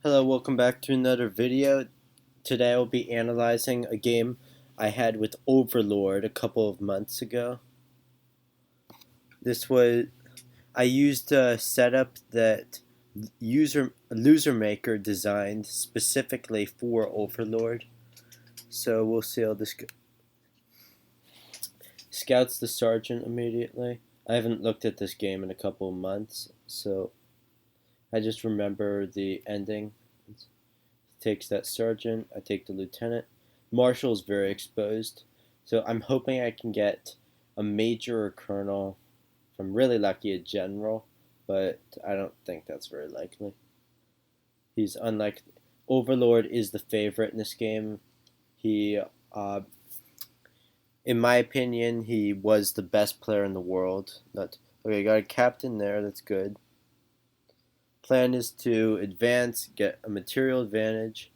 Hello, welcome back to another video. Today I will be analyzing a game I had with Overlord a couple of months ago. I used a setup that Loser Maker designed specifically for Overlord. So we'll see how this goes. Scouts the Sergeant immediately. I haven't looked at this game in a couple of months, so I just remember the ending. Takes that sergeant, I take the lieutenant. Marshal is very exposed, so I'm hoping I can get a major or colonel. If I'm really lucky, a general, but I don't think that's very likely. He's unlikely. Overlord is the favorite in this game. He, in my opinion, he was the best player in the world. Okay, got a captain there, that's good. Plan is to advance, get a material advantage,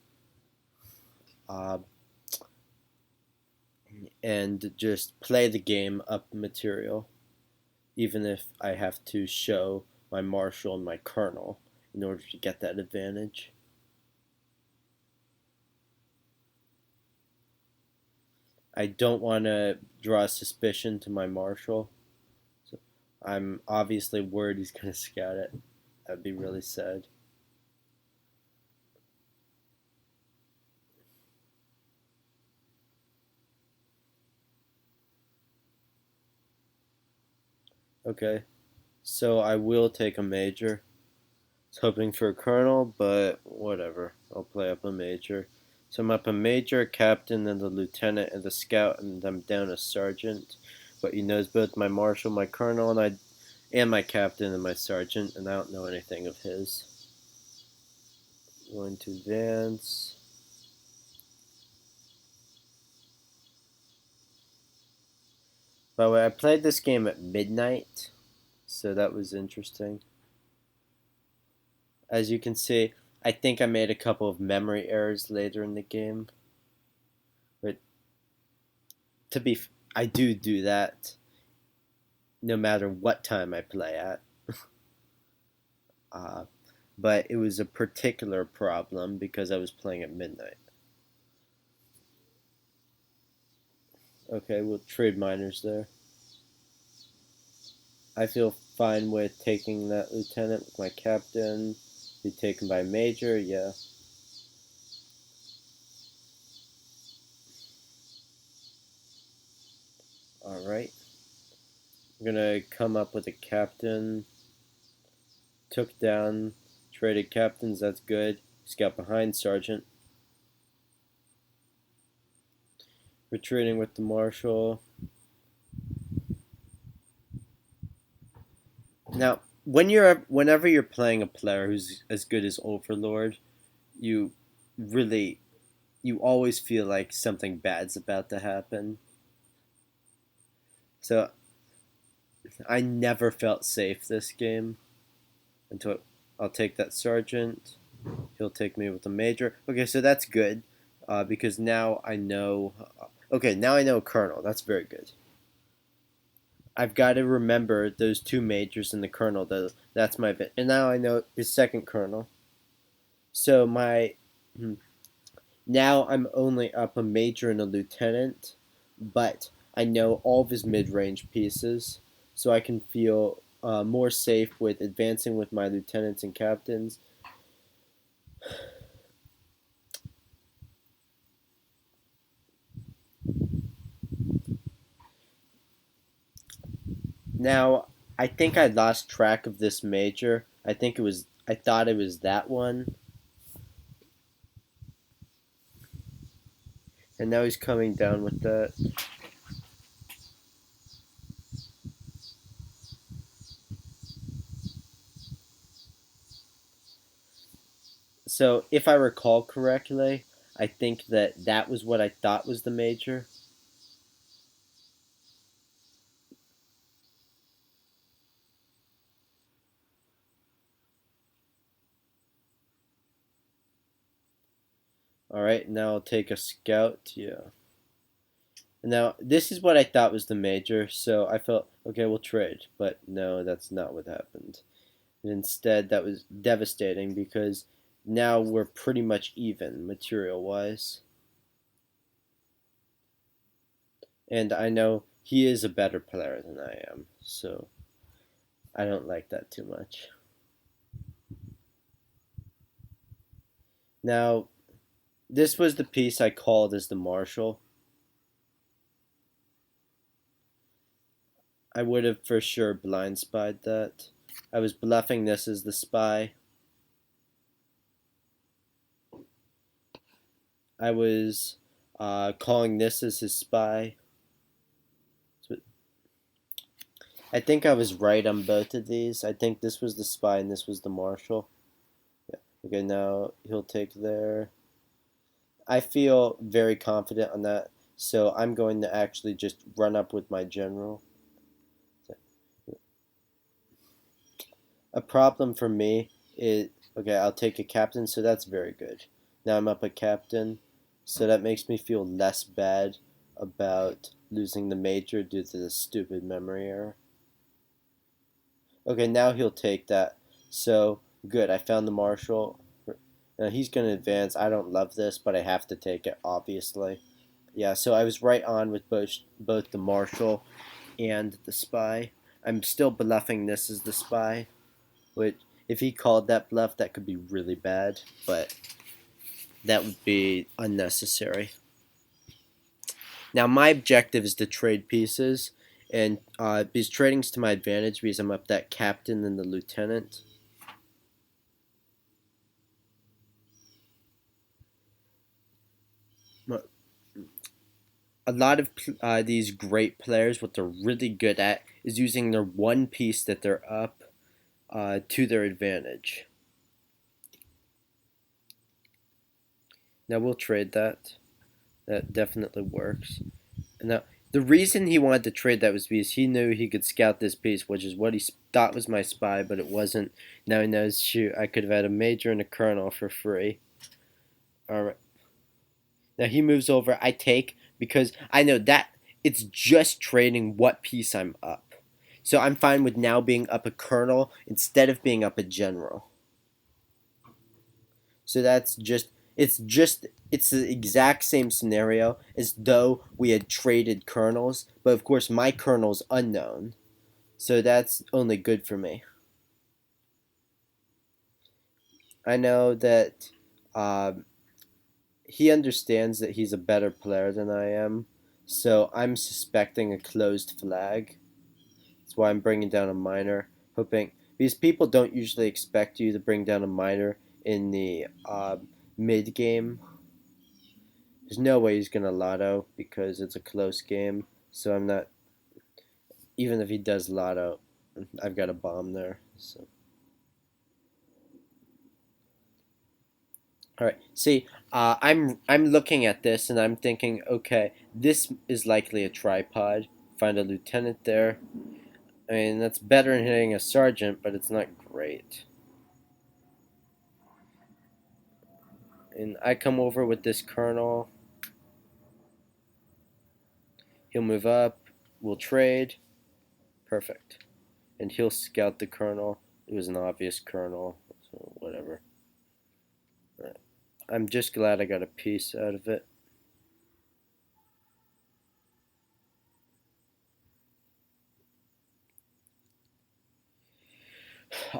and just play the game up material, even if I have to show my marshal and my colonel in order to get that advantage. I don't want to draw suspicion to my marshal, so I'm obviously worried he's going to scout it. That'd be really sad. Okay, so I will take a major. I was hoping for a colonel, but whatever. I'll play up a major. So I'm up a major, captain, then the lieutenant, and the scout, and I'm down a sergeant. But he knows both my marshal, my colonel, and my captain and my sergeant, and I don't know anything of his. Going to advance. By the way, I played this game at midnight, so that was interesting. As you can see, I think I made a couple of memory errors later in the game. But I do that no matter what time I play at. But it was a particular problem because I was playing at midnight. Okay, we'll trade miners there. I feel fine with taking that lieutenant with my captain. Be taken by major, yeah. Alright. I'm gonna come up with a captain. Took down, traded captains, that's good. Scout behind sergeant. Retreating with the marshal. Now, whenever you're playing a player who's as good as Overlord, you always feel like something bad's about to happen. So I never felt safe this game until I'll take that sergeant. He'll take me with the major. Okay, so that's good because now I know. Okay, now I know a colonel. That's very good. I've got to remember those two majors and the colonel. That's my bit. And now I know his second colonel. So now I'm only up a major and a lieutenant, but I know all of his mid-range pieces, so I can feel more safe with advancing with my lieutenants and captains. Now, I think I lost track of this major. I thought it was that one. And now he's coming down with that. So, if I recall correctly, I think that was what I thought was the major. Alright, now I'll take a scout, yeah. Now, this is what I thought was the major, so I felt, okay, we'll trade. But no, that's not what happened. And instead, that was devastating because now we're pretty much even material-wise. And I know he is a better player than I am, so I don't like that too much. Now, this was the piece I called as the Marshal. I would have for sure blind spied that. I was bluffing this as the spy. I was calling this as his spy. I think I was right on both of these. I think this was the spy and this was the Marshal. Yeah. Okay, now he'll take there. I feel very confident on that, so I'm going to actually just run up with my general. A problem for me is, okay, I'll take a captain, so that's very good. Now I'm up a captain, so that makes me feel less bad about losing the major due to the stupid memory error. Okay, now he'll take that. So, good, I found the Marshal. Now he's going to advance. I don't love this, but I have to take it, obviously. Yeah, so I was right on with both the Marshal and the spy. I'm still bluffing this as the spy, which, if he called that bluff, that could be really bad, but that would be unnecessary. Now, my objective is to trade pieces, and because trading's to my advantage because I'm up that captain and the lieutenant. A lot of these great players, what they're really good at is using their one piece that they're up to their advantage. Now we'll trade that. That definitely works. Now, the reason he wanted to trade that was because he knew he could scout this piece, which is what he thought was my spy, but it wasn't. Now he knows, shoot, I could have had a major and a colonel for free. Alright. Now he moves over. I take because I know that it's just trading what piece I'm up. So I'm fine with now being up a colonel instead of being up a general. So that's just it's the exact same scenario as though we had traded colonels, but of course my colonel's unknown. So that's only good for me. I know that he understands that he's a better player than I am, so I'm suspecting a closed flag. That's why I'm bringing down a minor, hoping because people don't usually expect you to bring down a minor in the mid game. There's no way he's gonna lotto because it's a close game. So I'm not. Even if he does lotto, I've got a bomb there. So. All right. See, I'm looking at this and I'm thinking, okay, this is likely a tripod. Find a lieutenant there. I mean, that's better than hitting a sergeant, but it's not great. And I come over with this colonel. He'll move up. We'll trade. Perfect. And he'll scout the colonel. It was an obvious colonel, so whatever. I'm just glad I got a piece out of it.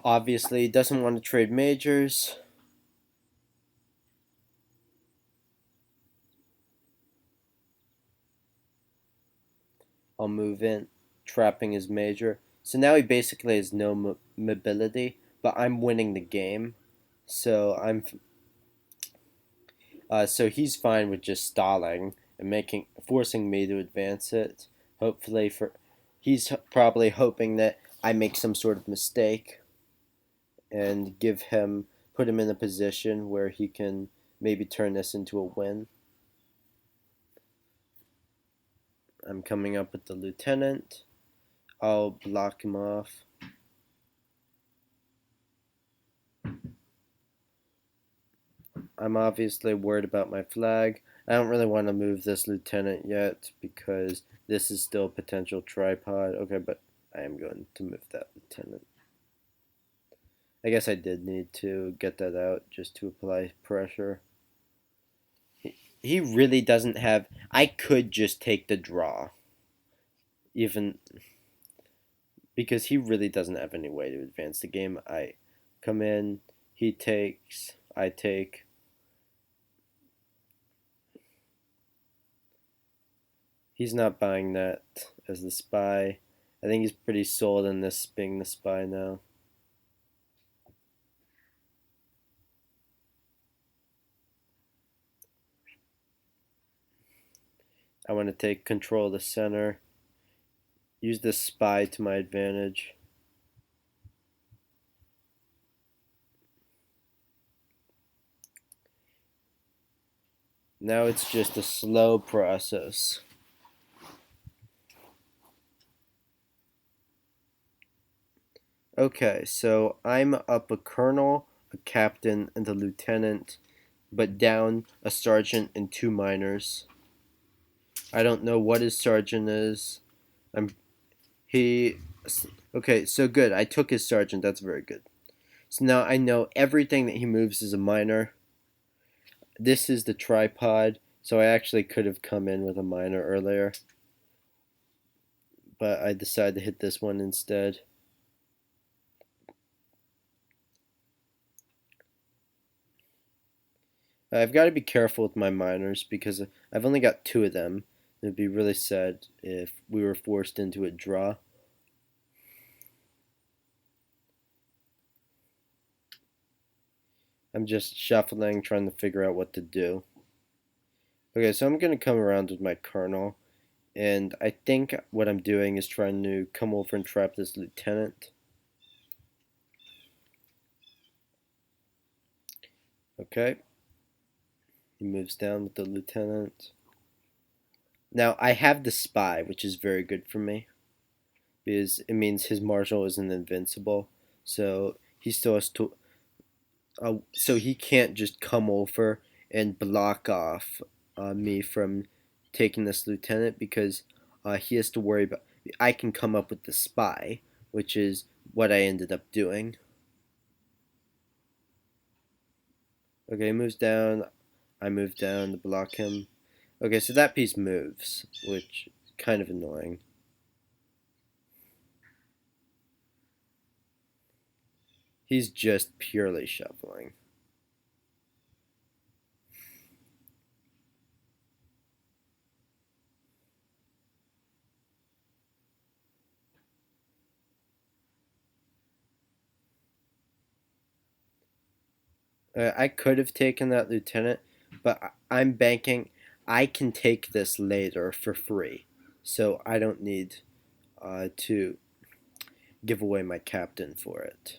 Obviously, doesn't want to trade majors. I'll move in, trapping his major. So now he basically has no mobility, but I'm winning the game. So so he's fine with just stalling and forcing me to advance it. Hopefully he's probably hoping that I make some sort of mistake and put him in a position where he can maybe turn this into a win. I'm coming up with the lieutenant. I'll block him off. I'm obviously worried about my flag. I don't really want to move this lieutenant yet because this is still a potential tripod. Okay, but I am going to move that lieutenant. I guess I did need to get that out just to apply pressure. He really doesn't have. I could just take the draw, even because he really doesn't have any way to advance the game. I come in, he takes, I take. He's not buying that as the spy. I think he's pretty sold on this being the spy now. I want to take control of the center. Use the spy to my advantage. Now it's just a slow process. Okay, so I'm up a colonel, a captain, and a lieutenant, but down a sergeant and 2 minors. I don't know what his sergeant is. He okay, so good. I took his sergeant. That's very good. So now I know everything that he moves is a minor. This is the tripod, so I actually could have come in with a minor earlier, but I decided to hit this one instead. I've got to be careful with my minors because I've only got 2 of them. It would be really sad if we were forced into a draw. I'm just shuffling, trying to figure out what to do. Okay, so I'm going to come around with my colonel, and I think what I'm doing is trying to come over and trap this lieutenant. Okay. He moves down with the lieutenant. Now, I have the spy, which is very good for me, because it means his marshal isn't invincible, so he still has to so he can't just come over and block off me from taking this lieutenant because he has to worry about. I can come up with the spy, which is what I ended up doing. Okay, he moves down. I move down to block him. Okay, so that piece moves, which is kind of annoying. He's just purely shuffling. I could have taken that lieutenant, but I'm banking. I can take this later for free, so I don't need to give away my captain for it.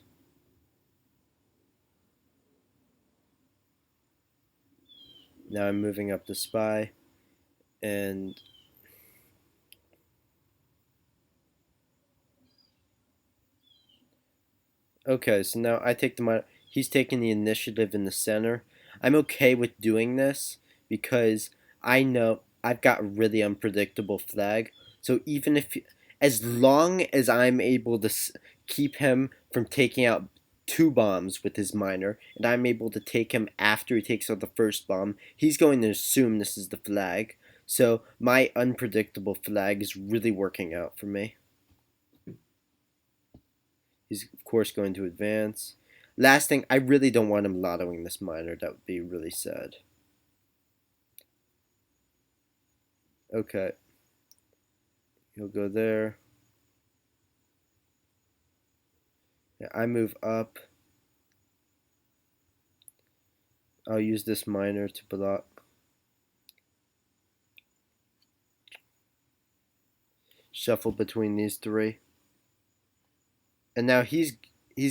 Now I'm moving up the spy, and okay, so now I take the he's taking the initiative in the center. I'm okay with doing this because I know I've got a really unpredictable flag. So even if, as long as I'm able to keep him from taking out 2 bombs with his minor, and I'm able to take him after he takes out the first bomb, he's going to assume this is the flag. So my unpredictable flag is really working out for me. He's, of course, going to advance. Last thing, I really don't want him lottoing this minor. That would be really sad. Okay. He'll go there. Yeah, I move up. I'll use this minor to block. Shuffle between these 3. And now he's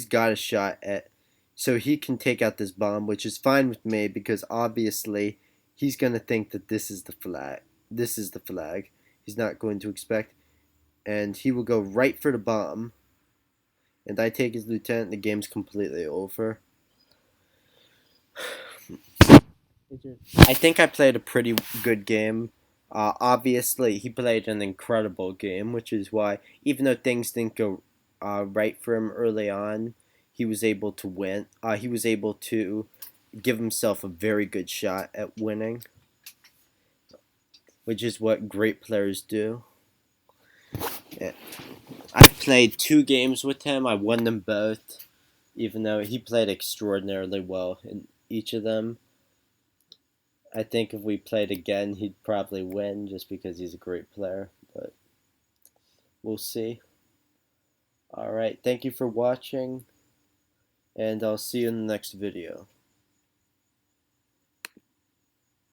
got a shot at, so he can take out this bomb, which is fine with me because obviously he's going to think that this is the flag. This is the flag. He's not going to expect, and he will go right for the bomb. And I take his lieutenant. The game's completely over. I think I played a pretty good game. Obviously, he played an incredible game, which is why, even though things didn't go right for him early on, he was able to win. He was able to give himself a very good shot at winning, which is what great players do. Yeah. I played 2 games with him. I won them both, even though he played extraordinarily well in each of them. I think if we played again, he'd probably win just because he's a great player, but we'll see. Alright, thank you for watching, and I'll see you in the next video.